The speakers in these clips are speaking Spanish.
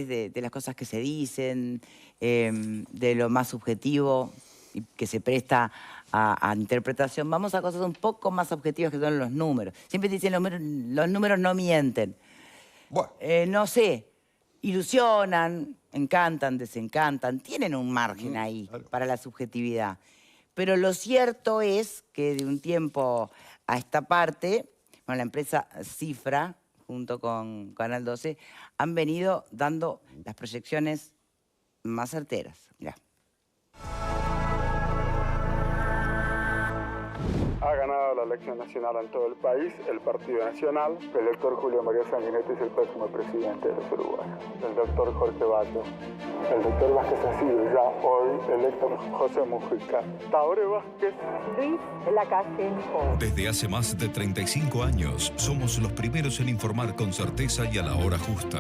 de las cosas que se dicen, de lo más subjetivo y que se presta a interpretación. Vamos a cosas un poco más objetivas que son los números. Siempre dicen los números no mienten. Bueno. No sé, ilusionan, encantan, desencantan, tienen un margen ahí claro. para la subjetividad. Pero lo cierto es que de un tiempo a esta parte, bueno, la empresa Cifra, junto con Canal 12, han venido dando las proyecciones más certeras. Mirá. Ha ganado la elección nacional en todo el país, el Partido Nacional. El doctor Julio María Sanguinetti es el próximo presidente de los uruguayos. El doctor Jorge Bato. El doctor Vázquez ha sido ya hoy electo José Mujica. Taure Vázquez. Luis Lacalle Pou. Desde hace más de 35 años, somos los primeros en informar con certeza y a la hora justa.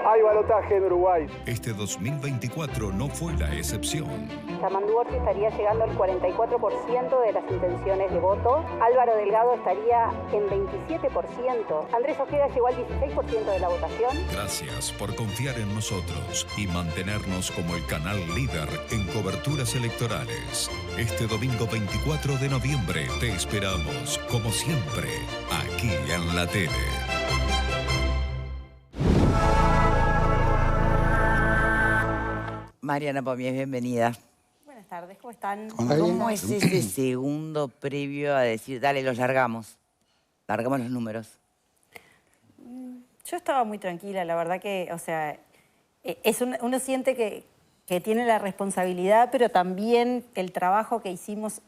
Hay balotaje en Uruguay. Este 2024 no fue la excepción. Yamandú Orsi estaría llegando al 44% de las intenciones de voto. Álvaro Delgado estaría en 27%. Andrés Ojeda llegó al 16% de la votación. Gracias por confiar en nosotros y mantenernos como el canal líder en coberturas electorales. Este domingo 24 de noviembre te esperamos, como siempre, aquí en la tele. Mariana Pomies, bienvenida. Buenas tardes, ¿cómo están? ¿Cómo es ese segundo previo a decir, dale, los largamos? Largamos los números. Yo estaba muy tranquila, la verdad que, o sea, uno siente que tiene la responsabilidad, pero también el trabajo que hicimos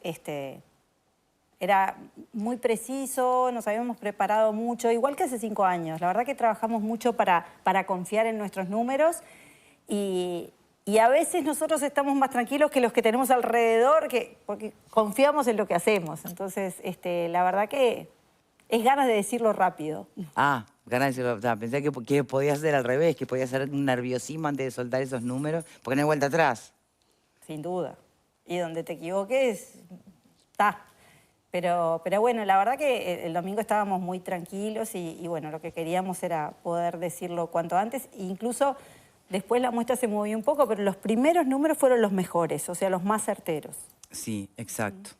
era muy preciso, nos habíamos preparado mucho, igual que hace 5 años. La verdad que trabajamos mucho para confiar en nuestros números y a veces nosotros estamos más tranquilos que los que tenemos alrededor, porque confiamos en lo que hacemos. Entonces, la verdad que es ganas de decirlo rápido. Ah, ganas de decirlo. Pensé que podía ser al revés, que podía ser un nerviosismo antes de soltar esos números, porque no hay vuelta atrás. Sin duda. Y donde te equivoques, está. Pero bueno, la verdad que el domingo estábamos muy tranquilos y bueno, lo que queríamos era poder decirlo cuanto antes. Incluso después la muestra se movió un poco, pero los primeros números fueron los mejores, o sea, los más certeros. Sí, exacto.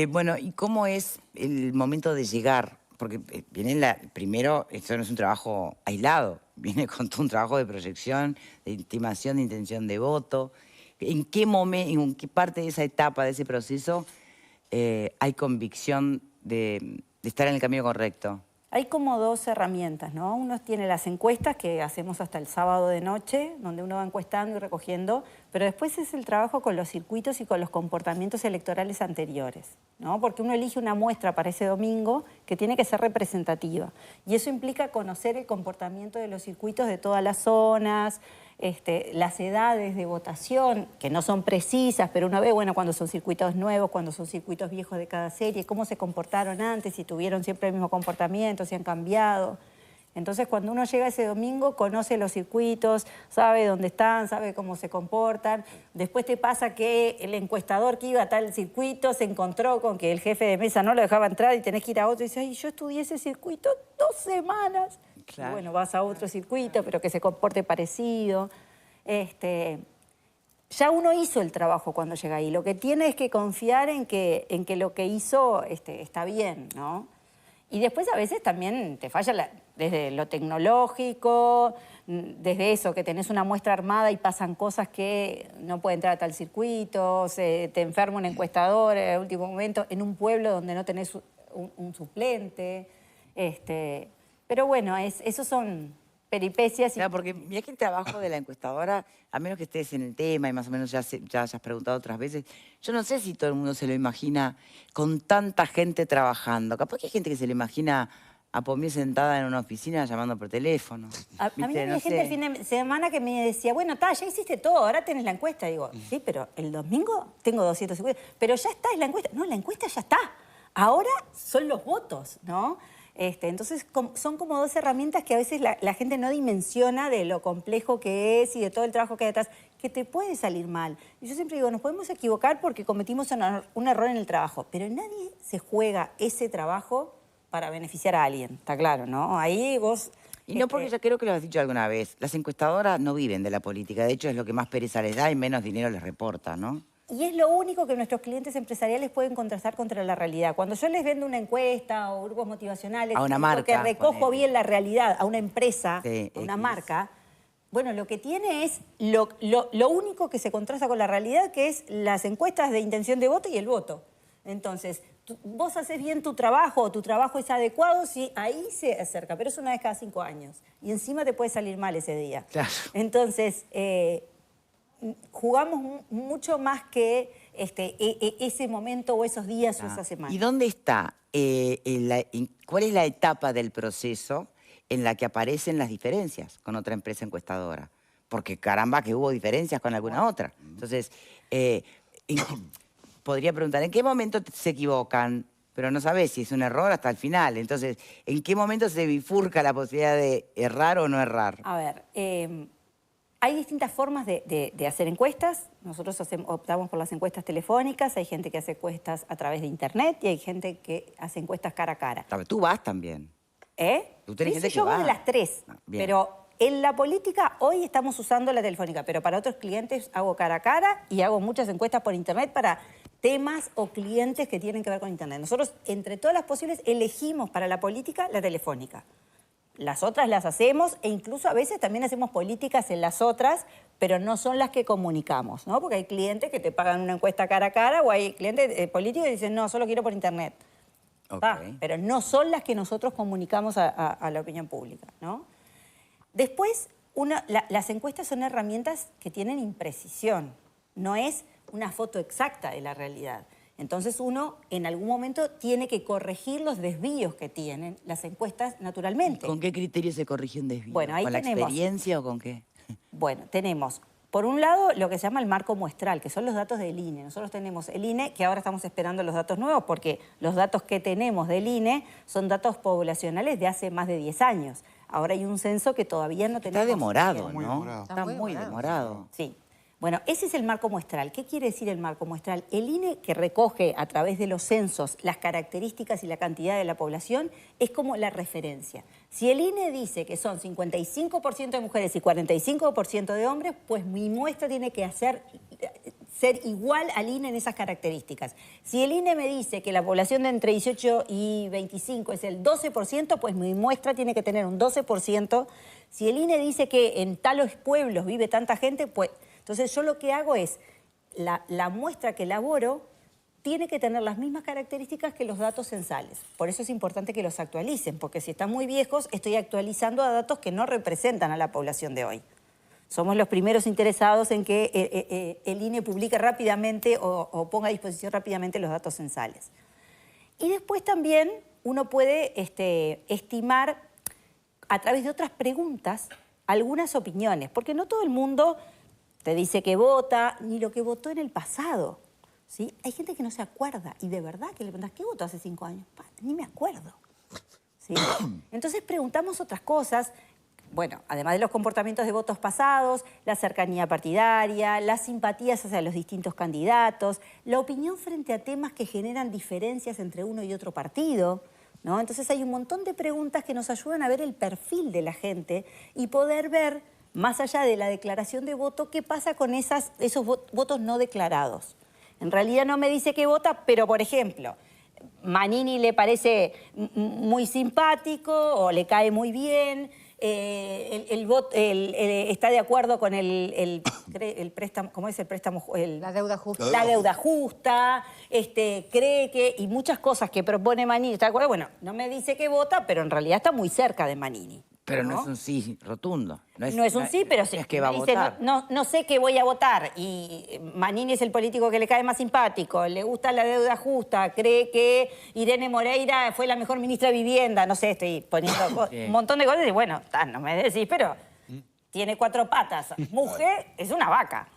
Bueno, ¿y cómo es el momento de llegar? Porque viene primero, esto no es un trabajo aislado, viene con todo un trabajo de proyección, de intimación, de intención de voto. ¿En qué momento, en qué parte de esa etapa, de ese proceso, hay convicción de estar en el camino correcto? Hay como 2 herramientas, ¿no? Uno tiene las encuestas que hacemos hasta el sábado de noche, donde uno va encuestando y recogiendo, pero después es el trabajo con los circuitos y con los comportamientos electorales anteriores, ¿no? Porque uno elige una muestra para ese domingo que tiene que ser representativa. Y eso implica conocer el comportamiento de los circuitos de todas las zonas, las edades de votación, que no son precisas, pero uno ve, bueno, cuando son circuitos nuevos, cuando son circuitos viejos de cada serie, cómo se comportaron antes, si tuvieron siempre el mismo comportamiento, si han cambiado. Entonces, cuando uno llega ese domingo, conoce los circuitos, sabe dónde están, sabe cómo se comportan. Después te pasa que el encuestador que iba a tal circuito se encontró con que el jefe de mesa no lo dejaba entrar y tenés que ir a otro y dices, ay, yo estudié ese circuito 2 semanas. Claro. Y bueno, vas a otro circuito, pero que se comporte parecido. Ya uno hizo el trabajo cuando llega ahí. Lo que tiene es que confiar en que lo que hizo está bien, ¿no? Y después a veces también te falla desde lo tecnológico, desde eso, que tenés una muestra armada y pasan cosas que no puede entrar a tal circuito, te enferma un encuestador en el último momento en un pueblo donde no tenés un suplente. Pero bueno, esos son peripecias. Claro, porque mira que el trabajo de la encuestadora, a menos que estés en el tema y más o menos ya hayas preguntado otras veces, yo no sé si todo el mundo se lo imagina con tanta gente trabajando. Capaz que hay gente que se lo imagina a Pomies sentada en una oficina llamando por teléfono. A mí había gente el fin de semana que me decía, bueno, ya hiciste todo, ahora tenés la encuesta. Y digo, sí, pero el domingo tengo 250, pero ya está, es la encuesta. No, la encuesta ya está. Ahora son los votos, ¿no? Entonces son como 2 herramientas que a veces la gente no dimensiona de lo complejo que es y de todo el trabajo que hay detrás, que te puede salir mal. Y yo siempre digo, nos podemos equivocar porque cometimos un error en el trabajo, pero nadie se juega ese trabajo para beneficiar a alguien, está claro, ¿no? Ahí vos Y no porque ya creo que lo has dicho alguna vez, las encuestadoras no viven de la política, de hecho es lo que más pereza les da y menos dinero les reporta, ¿no? Y es lo único que nuestros clientes empresariales pueden contrastar contra la realidad. Cuando yo les vendo una encuesta o grupos motivacionales, a una marca, porque recojo ponele. bien la realidad, a una empresa, Sí, a una X. marca, bueno, lo que tiene es lo único que se contrasta con la realidad, que es las encuestas de intención de voto y el voto. Entonces, vos haces bien tu trabajo, o tu trabajo es adecuado, sí, ahí se acerca, pero es una vez cada 5 años. Y encima te puede salir mal ese día. Claro. Entonces, jugamos mucho más que ese momento o esos días o esa semana. ¿Y dónde está, cuál es la etapa del proceso en la que aparecen las diferencias con otra empresa encuestadora? Porque caramba que hubo diferencias con alguna otra. Entonces, podría preguntar, ¿en qué momento se equivocan? Pero no sabés si es un error hasta el final. Entonces, ¿en qué momento se bifurca la posibilidad de errar o no errar? A ver, hay distintas formas de hacer encuestas. Nosotros optamos por las encuestas telefónicas, hay gente que hace encuestas a través de internet y hay gente que hace encuestas cara a cara. Tú vas también. Tú tenés gente que yo voy va. de las tres, Bien. pero en la política hoy estamos usando la telefónica, pero para otros clientes hago cara a cara y hago muchas encuestas por internet para temas o clientes que tienen que ver con internet. Nosotros, entre todas las posibles, elegimos para la política la telefónica. Las otras las hacemos e incluso a veces también hacemos políticas en las otras, pero no son las que comunicamos, ¿no? Porque hay clientes que te pagan una encuesta cara a cara o hay clientes políticos que dicen, no, solo quiero por internet. Okay. Pero no son las que nosotros comunicamos a la opinión pública, ¿no? Después, las encuestas son herramientas que tienen imprecisión, no es una foto exacta de la realidad. Entonces uno en algún momento tiene que corregir los desvíos que tienen las encuestas naturalmente. ¿Con qué criterio se corrige un desvío? Bueno, ahí ¿Con la tenemos- experiencia o con qué? Bueno, tenemos, por un lado, lo que se llama el marco muestral, que son los datos del INE. Nosotros tenemos el INE, que ahora estamos esperando los datos nuevos, porque los datos que tenemos del INE son datos poblacionales de hace más de 10 años. Ahora hay un censo que todavía no tenemos. Está demorado, Muy ¿no? demorado. Está muy demorado. Sí. Bueno, ese es el marco muestral. ¿Qué quiere decir el marco muestral? El INE, que recoge a través de los censos las características y la cantidad de la población, es como la referencia. Si el INE dice que son 55% de mujeres y 45% de hombres, pues mi muestra tiene que ser igual al INE en esas características. Si el INE me dice que la población de entre 18 y 25 es el 12%, pues mi muestra tiene que tener un 12%. Si el INE dice que en tales pueblos vive tanta gente, pues... Entonces yo lo que hago es, la muestra que elaboro tiene que tener las mismas características que los datos censales. Por eso es importante que los actualicen, porque si están muy viejos, estoy actualizando a datos que no representan a la población de hoy. Somos los primeros interesados en que el INE publique rápidamente o ponga a disposición rápidamente los datos censales. Y después también uno puede estimar a través de otras preguntas algunas opiniones, porque no todo el mundo te dice que vota, ni lo que votó en el pasado, ¿sí? Hay gente que no se acuerda y de verdad que le preguntas, ¿qué votó hace 5 años? Ni me acuerdo, ¿sí? Entonces preguntamos otras cosas, bueno, además de los comportamientos de votos pasados, la cercanía partidaria, las simpatías hacia los distintos candidatos, la opinión frente a temas que generan diferencias entre uno y otro partido, ¿no? Entonces hay un montón de preguntas que nos ayudan a ver el perfil de la gente y poder ver, más allá de la declaración de voto, qué pasa con esos votos no declarados. En realidad no me dice que vota, pero, por ejemplo, Manini le parece muy simpático o le cae muy bien, está de acuerdo con el préstamo, ¿cómo es el préstamo? La deuda justa. La deuda justa, cree que, y muchas cosas que propone Manini, ¿está de acuerdo? Bueno, no me dice que vota, pero en realidad está muy cerca de Manini. Pero no es un sí rotundo. No es un sí, pero sí. Es que va a Dice, votar. no sé qué voy a votar. Y Manini es el político que le cae más simpático, le gusta la deuda justa, cree que Irene Moreira fue la mejor ministra de Vivienda. No sé, estoy poniendo un montón de cosas y bueno, no me decís, pero tiene 4 patas. Mujer es una vaca.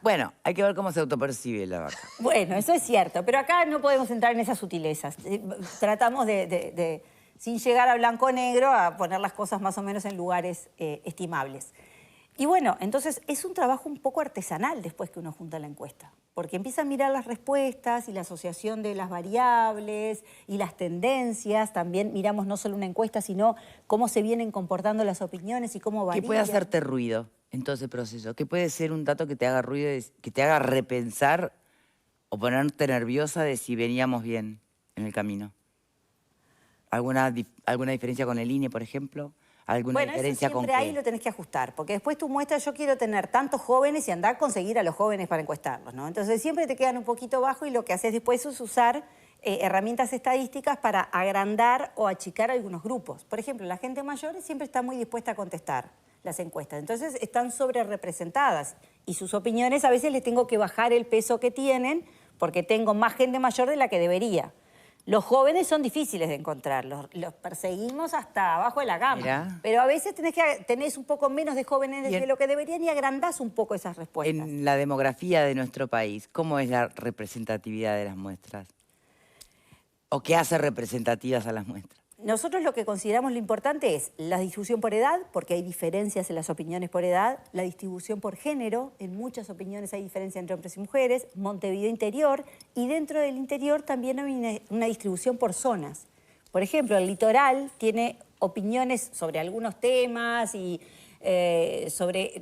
Bueno, hay que ver cómo se autopercibe la vaca. Bueno, eso es cierto, pero acá no podemos entrar en esas sutilezas. Tratamos sin llegar a blanco o negro, a poner las cosas más o menos en lugares estimables. Y bueno, entonces es un trabajo un poco artesanal después que uno junta la encuesta, porque empieza a mirar las respuestas y la asociación de las variables y las tendencias. También miramos no solo una encuesta, sino cómo se vienen comportando las opiniones y cómo varían. ¿Qué puede hacerte ruido en todo ese proceso? ¿Qué puede ser un dato que te haga ruido, que te haga repensar o ponerte nerviosa de si veníamos bien en el camino? ¿Alguna diferencia con el INE, por ejemplo? ¿Alguna diferencia con qué? Ahí lo tenés que ajustar, porque después tú muestras, yo quiero tener tantos jóvenes y andar a conseguir a los jóvenes para encuestarlos, ¿no? Entonces siempre te quedan un poquito bajo y lo que haces después es usar herramientas estadísticas para agrandar o achicar algunos grupos. Por ejemplo, la gente mayor siempre está muy dispuesta a contestar las encuestas, entonces están sobre representadas y sus opiniones a veces les tengo que bajar el peso que tienen porque tengo más gente mayor de la que debería. Los jóvenes son difíciles de encontrar, los perseguimos hasta abajo de la gama. Mirá. Pero a veces tenés un poco menos de jóvenes de lo que deberían y agrandás un poco esas respuestas. En la demografía de nuestro país, ¿cómo es la representatividad de las muestras? ¿O qué hace representativas a las muestras? Nosotros lo que consideramos lo importante es la distribución por edad, porque hay diferencias en las opiniones por edad, la distribución por género, en muchas opiniones hay diferencia entre hombres y mujeres, Montevideo interior, y dentro del interior también hay una distribución por zonas. Por ejemplo, el litoral tiene opiniones sobre algunos temas y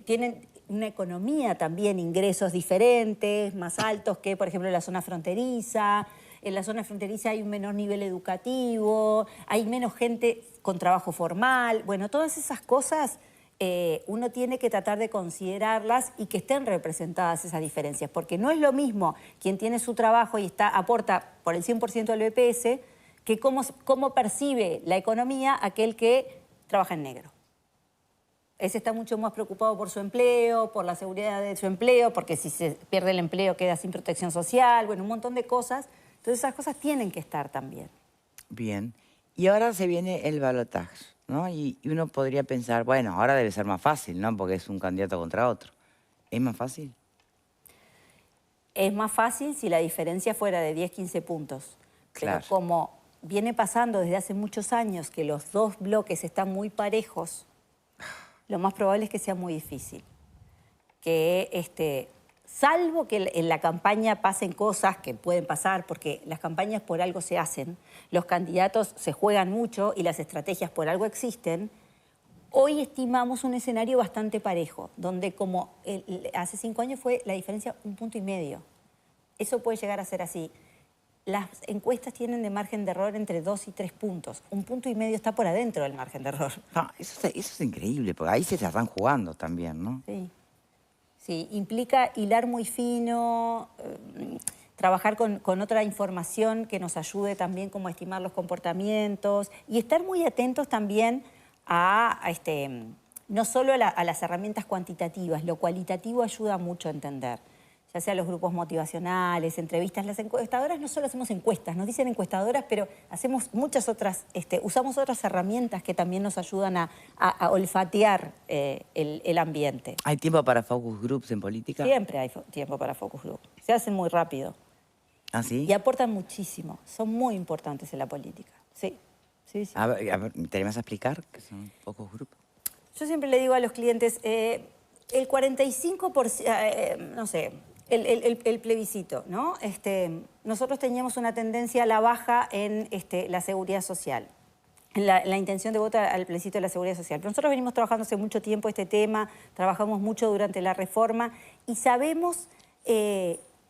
tienen una economía también, ingresos diferentes, más altos que, por ejemplo, la zona fronteriza. En la zona fronteriza hay un menor nivel educativo, hay menos gente con trabajo formal. Bueno, todas esas cosas uno tiene que tratar de considerarlas y que estén representadas esas diferencias, porque no es lo mismo quien tiene su trabajo y aporta por el 100% del BPS que cómo percibe la economía aquel que trabaja en negro. Ese está mucho más preocupado por su empleo, por la seguridad de su empleo, porque si se pierde el empleo queda sin protección social, bueno, un montón de cosas. Entonces esas cosas tienen que estar también. Bien. Y ahora se viene el balotaje, ¿no? Y uno podría pensar, bueno, ahora debe ser más fácil, ¿no? Porque es un candidato contra otro. ¿Es más fácil? Es más fácil si la diferencia fuera de 10, 15 puntos. Claro. Pero como viene pasando desde hace muchos años que los dos bloques están muy parejos, lo más probable es que sea muy difícil. Que salvo que en la campaña pasen cosas que pueden pasar, porque las campañas por algo se hacen, los candidatos se juegan mucho y las estrategias por algo existen, hoy estimamos un escenario bastante parejo, donde como hace 5 años fue la diferencia 1,5 puntos. Eso puede llegar a ser así. Las encuestas tienen de margen de error entre 2 y 3 puntos. 1,5 puntos está por adentro del margen de error. No, eso es increíble, porque ahí se la están jugando también, ¿no? Sí. Sí, implica hilar muy fino, trabajar con otra información que nos ayude también como a estimar los comportamientos y estar muy atentos también no solo a las herramientas cuantitativas, lo cualitativo ayuda mucho a entender, ya sea los grupos motivacionales, entrevistas. Las encuestadoras no solo hacemos encuestas, nos dicen encuestadoras, pero hacemos muchas otras, usamos otras herramientas que también nos ayudan a olfatear el ambiente. ¿Hay tiempo para focus groups en política? Siempre hay tiempo para focus groups. Se hacen muy rápido. ¿Ah, sí? Y aportan muchísimo. Son muy importantes en la política. Sí, sí, sí. A ver, ¿te animas a explicar qué son focus groups? Yo siempre le digo a los clientes, el 45%, no sé, el plebiscito, ¿no? Nosotros teníamos una tendencia a la baja en la seguridad social, en la intención de voto al plebiscito de la seguridad social. Pero nosotros venimos trabajando hace mucho tiempo este tema, trabajamos mucho durante la reforma y sabemos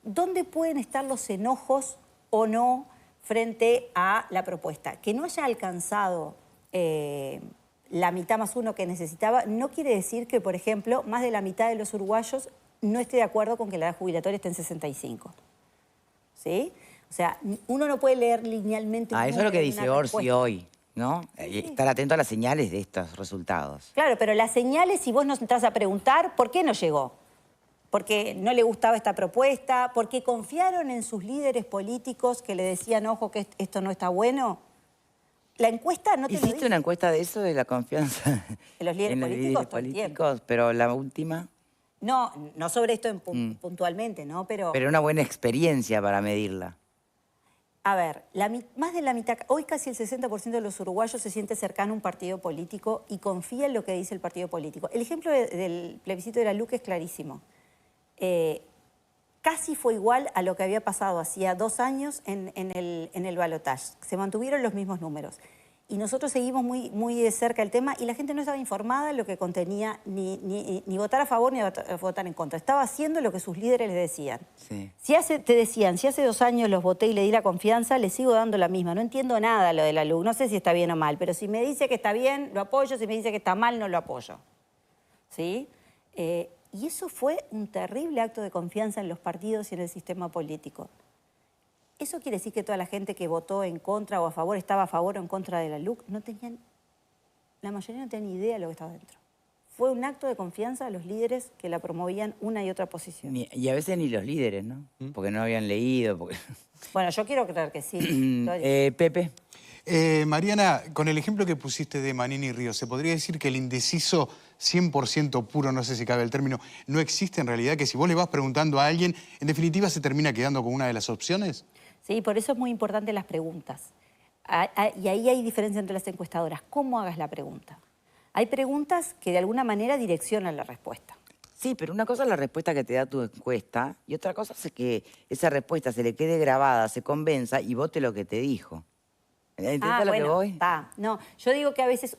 dónde pueden estar los enojos o no frente a la propuesta. Que no haya alcanzado la mitad más uno que necesitaba no quiere decir que, por ejemplo, más de la mitad de los uruguayos no esté de acuerdo con que la edad jubilatoria esté en 65. ¿Sí? O sea, uno no puede leer linealmente... Eso es lo que dice Orsi hoy, ¿no? Sí. Estar atento a las señales de estos resultados. Claro, pero las señales, si vos nos entras a preguntar, ¿por qué no llegó? Porque no le gustaba esta propuesta, porque confiaron en sus líderes políticos que le decían, ojo, que esto no está bueno. La encuesta no te lo dice. ¿Hiciste una encuesta de eso, de la confianza en los líderes políticos? Pero la última... No sobre esto puntualmente, ¿no? Pero una buena experiencia para medirla. A ver, más de la mitad, hoy casi el 60% de los uruguayos se siente cercano a un partido político y confía en lo que dice el partido político. El ejemplo del plebiscito de la LUC es clarísimo. Casi fue igual a lo que había pasado hacía 2 años en el balotaje. Se mantuvieron los mismos números. Y nosotros seguimos muy de cerca el tema y la gente no estaba informada de lo que contenía ni votar a favor ni votar en contra. Estaba haciendo lo que sus líderes les decían. Sí. Te decían, si hace 2 años los voté y le di la confianza, le sigo dando la misma. No entiendo nada lo de la LUC, no sé si está bien o mal, pero si me dice que está bien, lo apoyo, si me dice que está mal, no lo apoyo. ¿Sí? Y eso fue un terrible acto de confianza en los partidos y en el sistema político. ¿Eso quiere decir que toda la gente que votó en contra o a favor, estaba a favor o en contra de la LUC? La mayoría no tenía ni idea de lo que estaba dentro. Fue un acto de confianza a los líderes que la promovían una y otra posición. Y a veces ni los líderes, ¿no? Porque no habían leído. Porque... Bueno, yo quiero creer que sí. Pepe. Mariana, con el ejemplo que pusiste de Manini y Ríos, ¿se podría decir que el indeciso 100% puro, no sé si cabe el término, no existe en realidad? Que si vos le vas preguntando a alguien, en definitiva se termina quedando con una de las opciones. Sí, por eso es muy importante las preguntas. Y ahí hay diferencia entre las encuestadoras. ¿Cómo hagas la pregunta? Hay preguntas que de alguna manera direccionan la respuesta. Sí, pero una cosa es la respuesta que te da tu encuesta y otra cosa es que esa respuesta se le quede grabada, se convenza y vote lo que te dijo. ¿Entiendes a lo que voy? Está. No, yo digo que a veces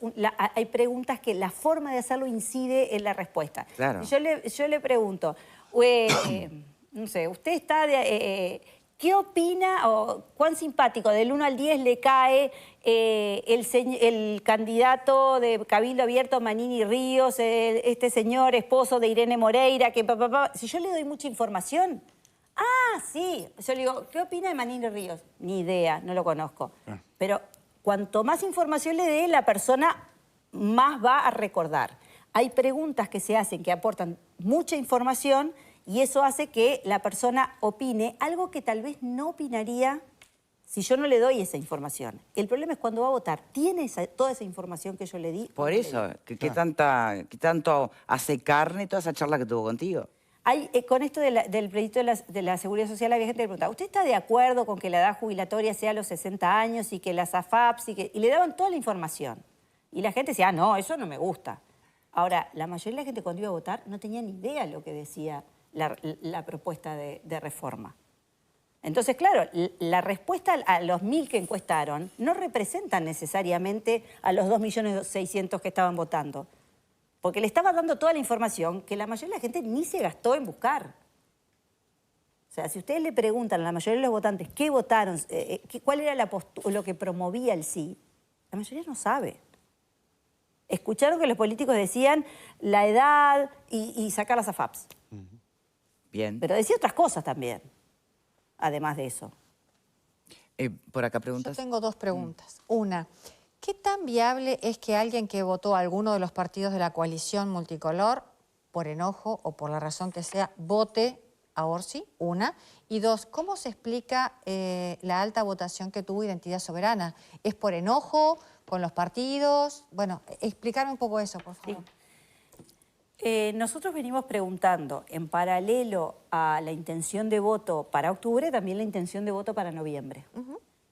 hay preguntas que la forma de hacerlo incide en la respuesta. Claro. Yo le pregunto, no sé, usted está ¿qué opina o cuán simpático del 1 al 10 le cae el candidato de Cabildo Abierto, Manini Ríos, este señor esposo de Irene Moreira? Si yo le doy mucha información, sí, yo le digo, ¿qué opina de Manini Ríos? Ni idea, no lo conozco. Pero cuanto más información le dé, la persona más va a recordar. Hay preguntas que se hacen que aportan mucha información y eso hace que la persona opine algo que tal vez no opinaría si yo no le doy esa información. El problema es cuando va a votar. ¿Tiene toda esa información que yo le di? Por eso, ¿qué tanto hace carne toda esa charla que tuvo contigo? Con esto del proyecto de la Seguridad Social, había gente que preguntaba, ¿usted está de acuerdo con que la edad jubilatoria sea a los 60 años y que las AFAPs y le daban toda la información? Y la gente decía, no, eso no me gusta. Ahora, la mayoría de la gente cuando iba a votar no tenía ni idea de lo que decía la propuesta de reforma. Entonces, claro, la respuesta a los 1.000 que encuestaron no representan necesariamente a los 2.600.000 que estaban votando. Porque le estaba dando toda la información que la mayoría de la gente ni se gastó en buscar. O sea, si ustedes le preguntan a la mayoría de los votantes qué votaron, cuál era lo que promovía el sí, la mayoría no sabe. Escucharon que los políticos decían la edad y sacar las AFAPs. Bien. Pero decía otras cosas también, además de eso. Por acá preguntas. Yo tengo 2 preguntas. Una, ¿qué tan viable es que alguien que votó a alguno de los partidos de la coalición multicolor, por enojo o por la razón que sea, vote a Orsi? Una. Y 2, ¿cómo se explica la alta votación que tuvo Identidad Soberana? ¿Es por enojo con los partidos? Bueno, explicarme un poco eso, por favor. Sí. Nosotros venimos preguntando, en paralelo a la intención de voto para octubre, también la intención de voto para noviembre.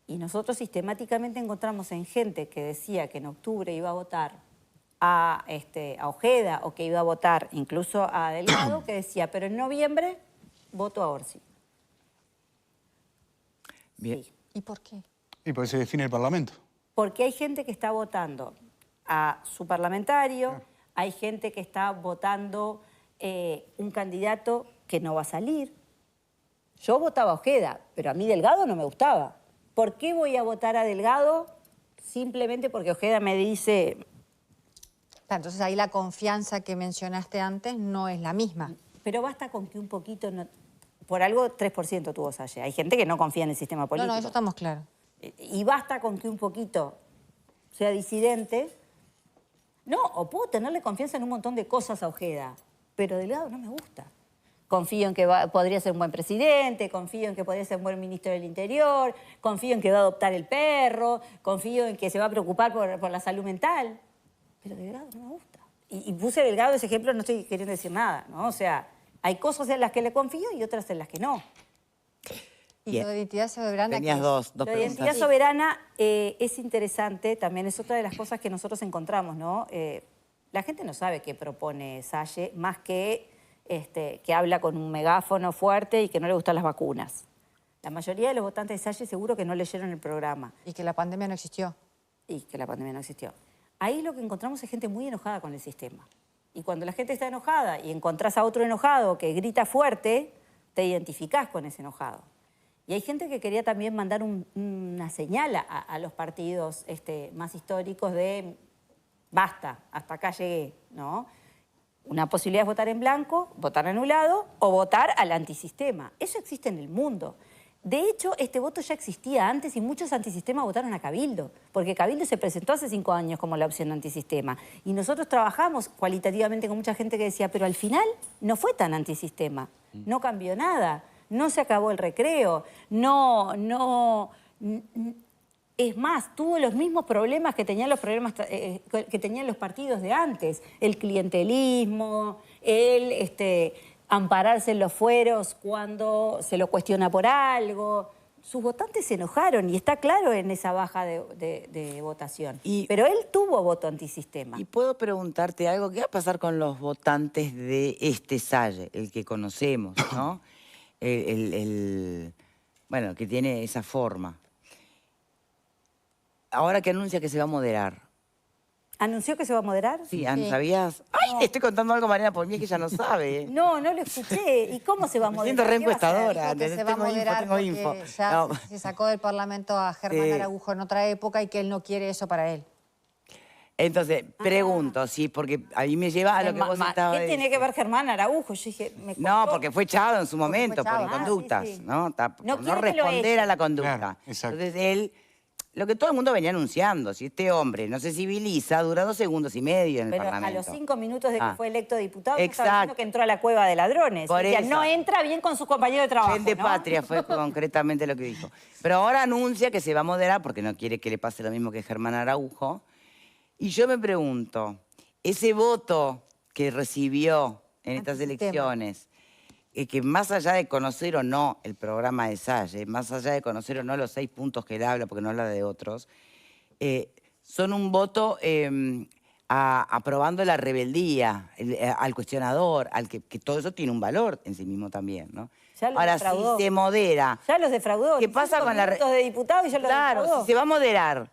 Y nosotros sistemáticamente encontramos en gente que decía que en octubre iba a votar a Ojeda o que iba a votar incluso a Delgado, que decía, pero en noviembre voto a Orsi. Bien. Sí. ¿Y por qué? Y porque se define el Parlamento. Porque hay gente que está votando a su parlamentario, hay gente que está votando un candidato que no va a salir. Yo votaba a Ojeda, pero a mí Delgado no me gustaba. ¿Por qué voy a votar a Delgado? Simplemente porque Ojeda me dice... Entonces ahí la confianza que mencionaste antes no es la misma. Pero basta con que un poquito... Por algo 3% tuvo Salle. Hay gente que no confía en el sistema político. No, eso estamos claros. Y basta con que un poquito sea disidente. No, o puedo tenerle confianza en un montón de cosas a Ojeda, pero Delgado no me gusta. Confío en que podría ser un buen presidente, confío en que podría ser un buen ministro del Interior, confío en que va a adoptar el perro, confío en que se va a preocupar por la salud mental. Pero Delgado no me gusta. Y puse Delgado ese ejemplo, no estoy queriendo decir nada, ¿no? O sea, hay cosas en las que le confío y otras en las que no. Y lo de identidad soberana... Tenías que dos La preguntas. identidad soberana es interesante, también es otra de las cosas que nosotros encontramos, ¿no? La gente no sabe qué propone Salle, más que habla con un megáfono fuerte y que no le gustan las vacunas. La mayoría de los votantes de Salle seguro que no leyeron el programa. Y que la pandemia no existió. Y que la pandemia no existió. Ahí lo que encontramos es gente muy enojada con el sistema. Y cuando la gente está enojada y encontrás a otro enojado que grita fuerte, te identificás con ese enojado. Y hay gente que quería también mandar una señal a los partidos más históricos de basta, hasta acá llegué, ¿no? Una posibilidad es votar en blanco, votar anulado o votar al antisistema. Eso existe en el mundo. De hecho, este voto ya existía antes y muchos antisistemas votaron a Cabildo, porque Cabildo se presentó hace 5 años como la opción antisistema. Y nosotros trabajamos cualitativamente con mucha gente que decía, pero al final no fue tan antisistema, no cambió nada. No se acabó el recreo, es más, tuvo los mismos problemas que tenían los partidos de antes. El clientelismo, el ampararse en los fueros cuando se lo cuestiona por algo. Sus votantes se enojaron y está claro en esa baja de votación. Pero él tuvo voto antisistema. Y puedo preguntarte algo, ¿qué va a pasar con los votantes de Salle, el que conocemos, ¿no? Bueno, que tiene esa forma. Ahora que anuncia que se va a moderar. ¿Anunció que se va a moderar? Sí, ¿sabías? ¡Ay, te estoy contando algo, Mariana, por mí es que ella no sabe! No lo escuché. ¿Y cómo se va a moderar? Me siento reencuestadora. Que se va a moderar tengo info. porque ya se sacó del Parlamento a Germán Araújo en otra época y que él no quiere eso para él. Entonces, pregunto, sí, porque a mí me lleva a lo que vos estabas ¿Qué tiene que ver Germán Araújo? Yo dije, no, porque fue echado en su momento por inconductas, sí. ¿no? Por no quiere que lo responder a la Claro, conducta. exacto. Entonces él, lo que todo el mundo venía anunciando, si este hombre no se civiliza, dura 2 segundos y medio en el Pero Parlamento. a los 5 minutos de que fue electo diputado, Exacto. estaba diciendo que entró a la cueva de ladrones. Por Decía, eso. no entra bien con sus compañeros de trabajo, Gente ¿no? patria fue concretamente lo que dijo. Pero ahora anuncia que se va a moderar porque no quiere que le pase lo mismo que Germán Araújo. Y yo me pregunto, ese voto que recibió en estas elecciones, que más allá de conocer o no el programa de Salle, más allá de conocer o no los 6 puntos que él habla, porque no habla de otros, son un voto aprobando la rebeldía, al cuestionador, al que todo eso tiene un valor en sí mismo también, ¿no? Ahora, si se modera... Ya los defraudó. ¿Qué pasa con la... de diputados y ya los defraudó. Claro, si se va a moderar,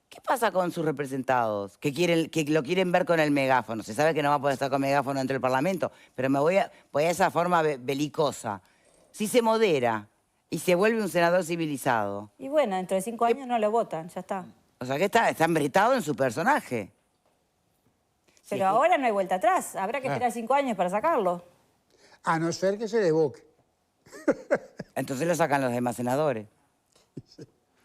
¿qué pasa con sus representados? Que lo quieren ver con el megáfono. Se sabe que no va a poder estar con megáfono dentro del Parlamento, pero me voy a esa forma belicosa. Si se modera y se vuelve un senador civilizado... Y bueno, dentro de 5 años no lo votan, ya está. O sea que está embretado en su personaje. Pero ahora no hay vuelta atrás. Habrá que esperar 5 años para sacarlo. A no ser que se le evoque. Entonces lo sacan los demás senadores.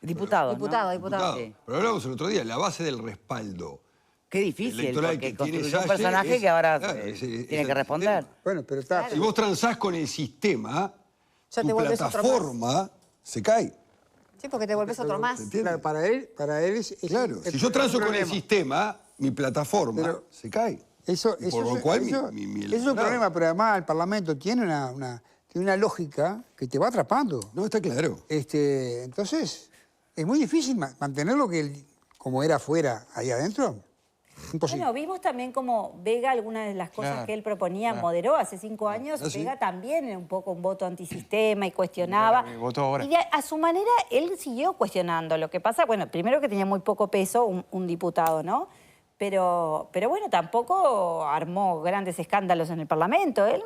Diputados, Diputado. Sí. Pero hablamos el otro día, la base del respaldo Qué difícil, electoral porque que tiene construyó un Salle personaje que ahora ese tiene que responder. Bueno, pero está... Si vos transás con el sistema, Ya te tu volvés otro más. plataforma se cae. Sí, porque te volvés otro más. ¿Se entiende? Claro, para él es... Claro, si yo transo con el sistema, mi plataforma Pero- se cae. Eso, Y por lo cual mi es un electorado. problema, pero además el Parlamento tiene una lógica que te va atrapando. No, está claro. Entonces, es muy difícil mantenerlo como era afuera, ahí adentro. Imposible. Bueno, vimos también como Vega, algunas de las cosas Claro, que él proponía, claro. moderó hace 5 años. ¿Ah, sí? Vega también era un poco un voto antisistema y cuestionaba. Votó ahora. Y a su manera él siguió cuestionando. Lo que pasa, bueno, primero que tenía muy poco peso un diputado, ¿no? Pero bueno, tampoco armó grandes escándalos en el Parlamento. Él,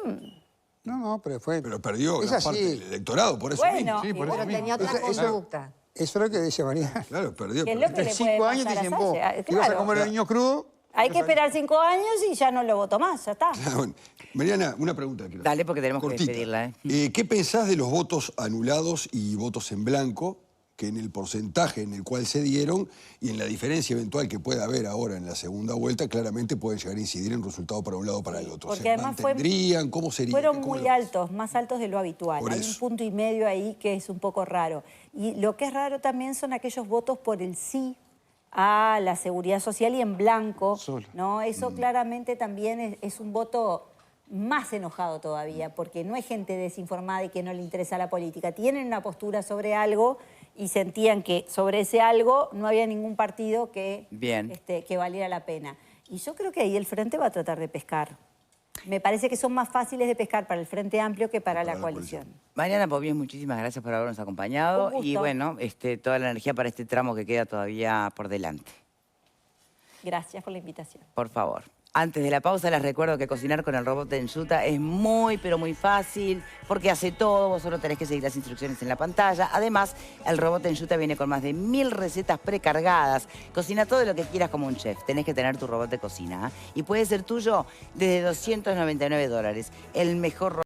No, pero fue... Pero perdió Es gran parte así. del electorado, por eso bueno, mismo. Sí, por y eso Pero bueno, tenía otra Eso- conducta. Eso es lo que decía María. Claro, perdió. ¿Qué es lo perdió. que le En puede 5 años pasar a dicen, vos, Salle? ibas a Claro. comer el niño crudo... Hay que esperar 5 años y ya no lo votó más, ya está. Bueno, Mariana, una pregunta. quiero Dale, hacer. porque tenemos que Cortita. despedirla, ¿Qué pensás de los votos anulados y votos en blanco, que en el porcentaje en el cual se dieron y en la diferencia eventual que pueda haber ahora en la segunda vuelta, claramente pueden llegar a incidir en resultado para un lado o para el otro? Porque ¿Se además mantendrían? ¿Cómo sería? fueron ¿Cómo muy lo ves? altos, más altos de lo habitual. Por Hay eso. un punto y medio ahí que es un poco raro. Y lo que es raro también son aquellos votos por el sí a la seguridad social y en blanco, Solo. ¿no? Eso claramente también es un voto más enojado todavía, porque no es gente desinformada y que no le interesa la política. Tienen una postura sobre algo y sentían que sobre ese algo no había ningún partido que, que valiera la pena. Y yo creo que ahí el Frente va a tratar de pescar. Me parece que son más fáciles de pescar para el Frente Amplio que para la coalición. Mariana Pomies, muchísimas gracias por habernos acompañado. Un gusto. Y bueno, toda la energía para este tramo que queda todavía por delante. Gracias por la invitación. Por favor. Antes de la pausa les recuerdo que cocinar con el robot de Enjuta es muy, pero muy fácil, porque hace todo, vos solo tenés que seguir las instrucciones en la pantalla. Además, el robot de Enjuta viene con más de 1000 recetas precargadas. Cocina todo lo que quieras como un chef. Tenés que tener tu robot de cocina, ¿eh? Y puede ser tuyo desde $299. El mejor robot.